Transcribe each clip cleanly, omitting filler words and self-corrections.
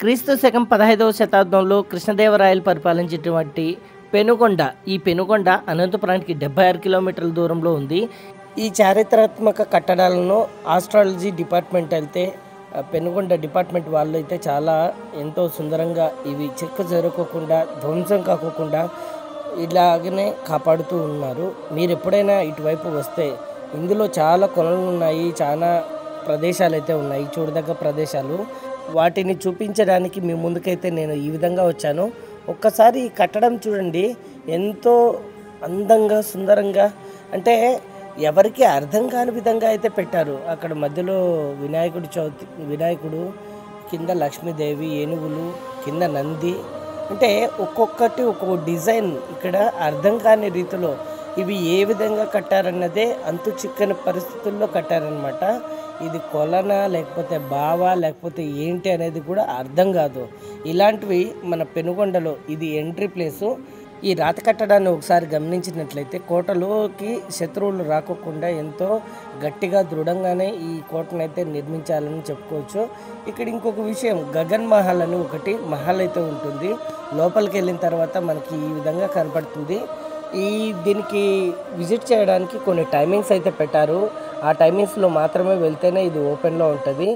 క్రీస్తు శకం 15వ శతాబ్దంలో కృష్ణదేవరాయలు పరిపాలించేటువంటి పెనుగొండ. ఈ పెనుగొండ అనంతపురానికి 76 కిలోమీటర్ల దూరంలో ఉంది. ఈ చారిత్రాత్మక కట్టడాలను ఆస్ట్రాలజీ డిపార్ట్మెంట్ అయితే పెనుగొండ డిపార్ట్మెంట్ వాళ్ళు అయితే చాలా ఎంతో సుందరంగా ఇవి చెక్కు చెరుకోకుండా ధ్వంసం కాకోకుండా ఇలాగనే కాపాడుతూ ఉన్నారు. మీరు ఎప్పుడైనా ఇటువైపు వస్తే ఇందులో చాలా కొనలు ఉన్నాయి, చాలా ప్రదేశాలు అయితే ఉన్నాయి, చూడదగ్గ ప్రదేశాలు. వాటిని చూపించడానికి మీ ముందుకైతే నేను ఈ విధంగా వచ్చాను. ఒక్కసారి ఈ కట్టడం చూడండి, ఎంతో అందంగా సుందరంగా, అంటే ఎవరికి అర్థం కాని విధంగా అయితే పెట్టారు. అక్కడ మధ్యలో వినాయకుడు, కింద లక్ష్మీదేవి, ఏనుగులు, కింద నంది, అంటే ఒక్కొక్కటి ఒక్కొక్క డిజైన్ ఇక్కడ అర్థం కాని రీతిలో ఇవి ఏ విధంగా కట్టారన్నదే అంతు చిక్కని పరిస్థితుల్లో కట్టారనమాట. ఇది కొలన లేకపోతే బావా లేకపోతే ఏంటి అనేది కూడా అర్థం కాదు. ఇలాంటివి మన పెనుగొండలో ఇది ఎంట్రీ ప్లేసు. ఈ రాత కట్టడాన్ని ఒకసారి గమనించినట్లయితే కోటలోకి శత్రువులు రాకోకుండా ఎంతో గట్టిగా దృఢంగానే ఈ కోటనైతే నిర్మించాలని చెప్పుకోవచ్చు. ఇక్కడ ఇంకొక విషయం, గగన్ మహల్ అని ఒకటి మహల్ అయితే ఉంటుంది. లోపలికి వెళ్ళిన తర్వాత మనకి ఈ విధంగా కనపడుతుంది. దీనికి విజిట్ చేయడానికి కొన్ని టైమింగ్స్ అయితే పెట్టారు. ఆ టైమింగ్స్లో మాత్రమే వెళ్తేనే ఇది ఓపెన్లో ఉంటుంది.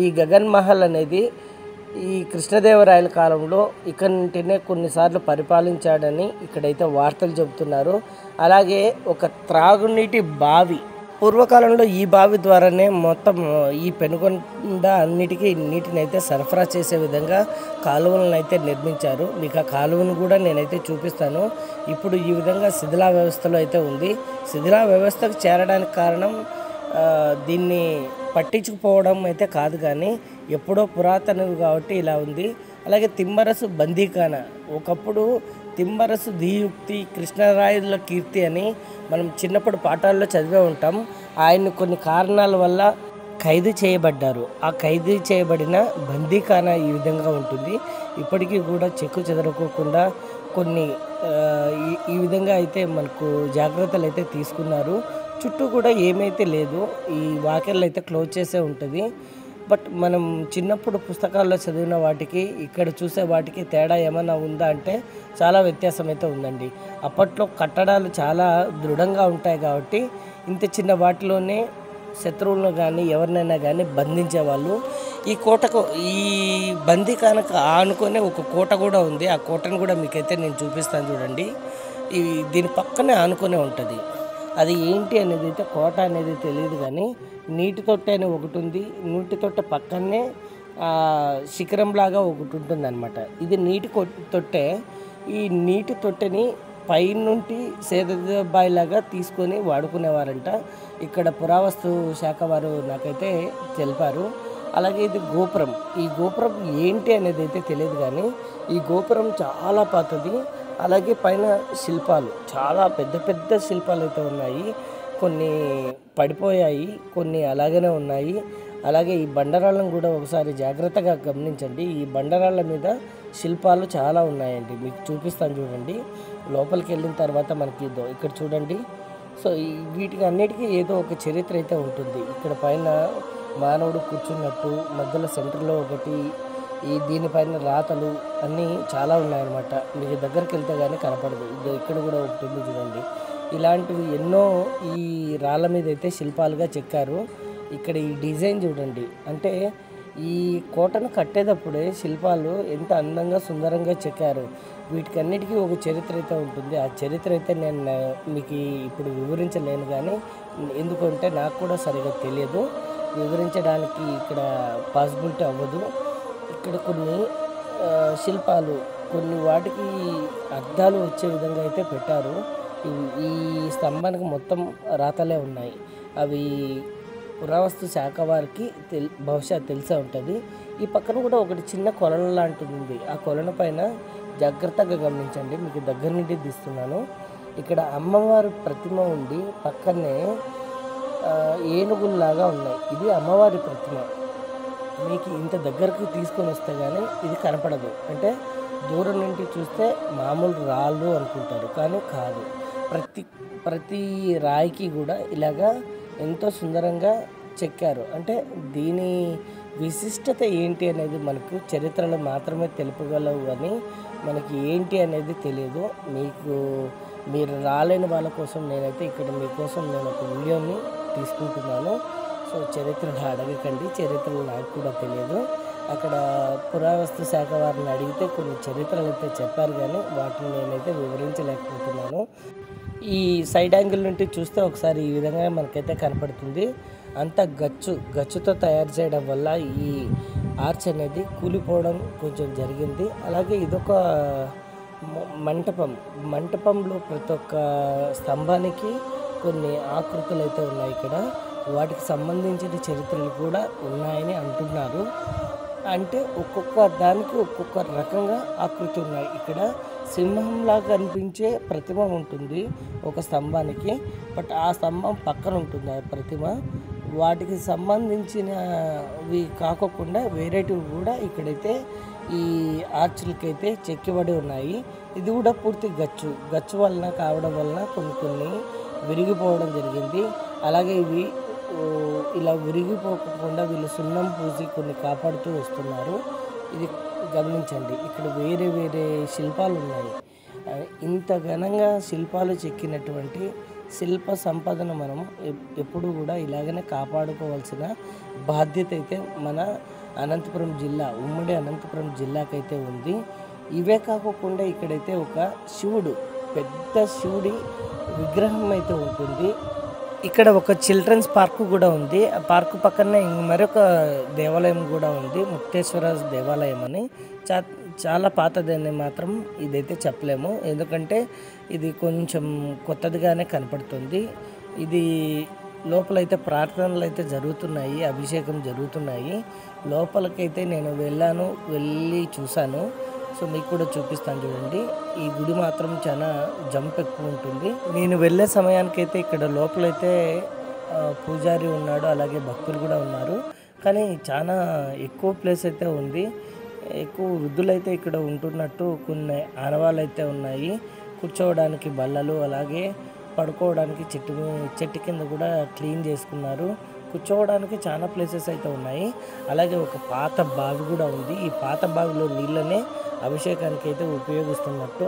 ఈ గగన్ మహల్ అనేది ఈ కృష్ణదేవరాయల కాలంలో ఇక్కడ నుండినే కొన్నిసార్లు పరిపాలించాడని ఇక్కడైతే వార్తలు చెబుతున్నారు. అలాగే ఒక త్రాగునీటి బావి, పూర్వకాలంలో ఈ బావి ద్వారానే మొత్తం ఈ పెనుగొండ అన్నిటికీ నీటిని అయితే సరఫరా చేసే విధంగా కాలువలను అయితే నిర్మించారు. మీకు ఆ కాలువను కూడా నేనైతే చూపిస్తాను. ఇప్పుడు ఈ విధంగా శిథిలా వ్యవస్థలో అయితే ఉంది. శిథిలా వ్యవస్థకు చేరడానికి కారణం దీన్ని పట్టించుకుపోవడం అయితే కాదు, కానీ ఎప్పుడో పురాతనవి కాబట్టి ఇలా ఉంది. అలాగే తిమ్మరసు బందీఖానా, ఒకప్పుడు తిమ్మరసు ధీయుక్తి కృష్ణరాయుల కీర్తి అని మనం చిన్నప్పుడు పాఠాల్లో చదివే ఉంటాం. ఆయన్ని కొన్ని కారణాల వల్ల ఖైదు చేయబడ్డారు. ఆ ఖైదు చేయబడిన బందీఖానా ఈ విధంగా ఉంటుంది. ఇప్పటికీ కూడా చెక్కు చెదరకోకుండా కొన్ని ఈ విధంగా అయితే మనకు జాగ్రత్తలు అయితే తీసుకున్నారు. చుట్టూ కూడా ఏమైతే లేదు, ఈ వాకిళ్ళు అయితే క్లోజ్ చేసే ఉంటుంది. బట్ మనం చిన్నప్పుడు పుస్తకాల్లో చదివిన వాటికి ఇక్కడ చూసే వాటికి తేడా ఏమైనా ఉందా అంటే చాలా వ్యత్యాసం అయితే ఉందండి. అప్పట్లో కట్టడాలు చాలా దృఢంగా ఉంటాయి కాబట్టి ఇంత చిన్న వాటిలోనే శత్రువులను కానీ ఎవరినైనా కానీ బంధించేవాళ్ళు. ఈ కోటకు, ఈ బందీఖానకు ఆనుకొని ఒక కోట కూడా ఉంది. ఆ కోటను కూడా మీకైతే నేను చూపిస్తాను చూడండి. దీని పక్కనే ఆనుకొనే ఉంటుంది. అది ఏంటి అనేది అయితే కోట అనేది తెలియదు, కానీ నీటి తొట్టె అని ఒకటి ఉంది. నీటి తొట్టె పక్కనే శిఖరంలాగా ఒకటి ఉంటుంది అనమాట. ఇది నీటి తొట్టె. ఈ నీటి తొట్టెని పైనుండి సేదబాయిలాగా తీసుకొని వాడుకునేవారంట. ఇక్కడ పురావస్తు శాఖ వారు నాకైతే తెలిపారు. అలాగే ఇది గోపురం. ఈ గోపురం ఏంటి అనేది అయితే తెలియదు, కానీ ఈ గోపురం చాలా పాతది. అలాగే పైన శిల్పాలు, చాలా పెద్ద పెద్ద శిల్పాలు అయితే ఉన్నాయి. కొన్ని పడిపోయాయి, కొన్ని అలాగనే ఉన్నాయి. అలాగే ఈ బండరాళ్ళను కూడా ఒకసారి జాగ్రత్తగా గమనించండి. ఈ బండరాళ్ళ మీద శిల్పాలు చాలా ఉన్నాయండి. మీకు చూపిస్తాను చూడండి. లోపలికి వెళ్ళిన తర్వాత మనకి ఇక్కడ చూడండి. సో వీటికి అన్నిటికీ ఏదో ఒక చరిత్ర అయితే ఉంటుంది. ఇక్కడ పైన మానవుడు కూర్చున్నట్టు, మధ్యలో సెంటర్లో ఒకటి, దీనిపైన రాతలు అన్నీ చాలా ఉన్నాయన్నమాట. మీకు దగ్గరికి వెళ్తే కానీ కనపడదు. ఇక్కడ కూడా ఒకటి ఉంది చూడండి. ఇలాంటివి ఎన్నో ఈ రాళ్ళ మీద అయితే శిల్పాలుగా చెక్కారు. ఇక్కడ ఈ డిజైన్ చూడండి, అంటే ఈ కోటను కట్టేటప్పుడే శిల్పాలు ఎంత అందంగా సుందరంగా చెక్కారు. వీటికన్నిటికీ ఒక చరిత్ర అయితే ఉంటుంది. ఆ చరిత్ర అయితే నేను మీకు ఇప్పుడు వివరించలేను, కానీ ఎందుకంటే నాకు కూడా సరిగా తెలియదు, వివరించడానికి ఇక్కడ పాసిబిలిటీ అవ్వదు. ఇక్కడ కొన్ని శిల్పాలు, కొన్ని వాటికి అర్థాలు వచ్చే విధంగా అయితే పెట్టారు. ఈ స్తంభానికి మొత్తం రాతలే ఉన్నాయి. అవి పురావస్తు శాఖ వారికి బహుశా తెలిసే ఉంటుంది. ఈ పక్కన కూడా ఒకటి చిన్న కొలను లాంటిది ఉంది. ఆ కొలను పైన జాగ్రత్తగా గమనించండి, మీకు దగ్గర నుండి తీస్తున్నాను. ఇక్కడ అమ్మవారి ప్రతిమ ఉండి పక్కనే ఏనుగుల్లాగా ఉన్నాయి. ఇది అమ్మవారి ప్రతిమ. మీకు ఇంత దగ్గరకు తీసుకొని వస్తే కానీ ఇది కనపడదు. అంటే దూరం నుండి చూస్తే మామూలు రాళ్ళు అనుకుంటారు, కానీ కాదు. ప్రతి రాయికి కూడా ఇలాగా ఎంతో సుందరంగా చెక్కారు. అంటే దీని విశిష్టత ఏంటి అనేది మనకు చరిత్రలో మాత్రమే తెలుపగలవు కానీ మనకి ఏంటి అనేది తెలియదు. మీరు రాలేని వాళ్ళ కోసం నేనైతే ఇక్కడ మీకోసం నేను ఒక వీడియోని తీసుకుంటున్నాను. సో చరిత్రను అడగకండి, చరిత్రలు నాకు కూడా తెలియదు. అక్కడ పురావస్తు శాఖ వారిని అడిగితే కొన్ని చరిత్రలు అయితే చెప్పారు కానీ వాటిని నేనైతే వివరించలేకపోతున్నాను. ఈ సైడ్ యాంగిల్ నుండి చూస్తే ఒకసారి ఈ విధంగా మనకైతే కనపడుతుంది. అంతా గచ్చుతో తయారు చేయడం వల్ల ఈ ఆర్చ్ అనేది కూలిపోవడం కొంచెం జరిగింది. అలాగే ఇదొక మంటపంలో ప్రతి ఒక్క స్తంభానికి కొన్ని ఆకృతులు అయితే ఉన్నాయి. ఇక్కడ వాటికి సంబంధించిన చరిత్రలు కూడా ఉన్నాయని అంటున్నారు. అంటే ఒక్కొక్క దానికి ఒక్కొక్క రకంగా ఆకృతి ఉన్నాయి. ఇక్కడ సింహంలా కనిపించే ప్రతిమ ఉంటుంది ఒక స్తంభానికి, బట్ ఆ స్తంభం పక్కన ఉంటుంది ఆ ప్రతిమ. వాటికి సంబంధించినవి కాకుండా వేరేటివి కూడా ఇక్కడైతే ఈ ఆర్చులకైతే చెక్కబడి ఉన్నాయి. ఇది కూడా పూర్తి గచ్చు వలన కావడం వలన కొన్ని విరిగిపోవడం జరిగింది. అలాగే ఇవి ఇలా విరిగిపోకుండా వీళ్ళు సున్నం పూసి కొన్ని కాపాడుతూ వస్తున్నారు. ఇది గమనించండి. ఇక్కడ వేరే శిల్పాలు ఉన్నాయి. ఇంత ఘనంగా శిల్పాలు చెక్కినటువంటి శిల్ప సంపదను మనం ఎప్పుడు కూడా ఇలాగనే కాపాడుకోవాల్సిన బాధ్యత అయితే మన అనంతపురం జిల్లా, ఉమ్మడి అనంతపురం జిల్లాకైతే ఉంది. ఇవే కాకుండా ఇక్కడైతే ఒక పెద్ద శివుడి విగ్రహం అయితే ఉంటుంది. ఇక్కడ ఒక చిల్డ్రన్స్ పార్క్ కూడా ఉంది. ఆ పార్క్ పక్కనే మరొక దేవాలయం కూడా ఉంది, ముక్తేశ్వర దేవాలయం అని. చాలా పాతదని మాత్రం ఇదైతే చెప్పలేము, ఎందుకంటే ఇది కొంచెం కొత్తదిగానే కనపడుతుంది. ఇది లోపలైతే ప్రార్థనలు అయితే జరుగుతున్నాయి, అభిషేకం జరుగుతున్నాయి. లోపలికైతే నేను వెళ్ళి చూశాను. సో మీకు కూడా చూపిస్తాను చూడండి. ఈ గుడి మాత్రం చాలా జంప్ ఎక్కువ ఉంటుంది. నేను వెళ్ళే సమయానికైతే ఇక్కడ లోపలైతే పూజారి ఉన్నాడు, అలాగే భక్తులు కూడా ఉన్నారు. కానీ చాలా ఎక్కువ ప్లేస్ అయితే ఉంది. ఎక్కువ వృద్ధులైతే ఇక్కడ ఉంటున్నట్టు కొన్ని ఆనవాళ్ళు అయితే ఉన్నాయి. కూర్చోవడానికి బల్లలు, అలాగే పడుకోవడానికి చెట్టు కింద కూడా క్లీన్ చేసుకున్నారు. కూర్చోవడానికి చాలా ప్లేసెస్ అయితే ఉన్నాయి. అలాగే ఒక పాత బావి కూడా ఉంది. ఈ పాత బావిలో నీళ్ళనే అభిషేకానికి అయితే ఉపయోగిస్తున్నట్టు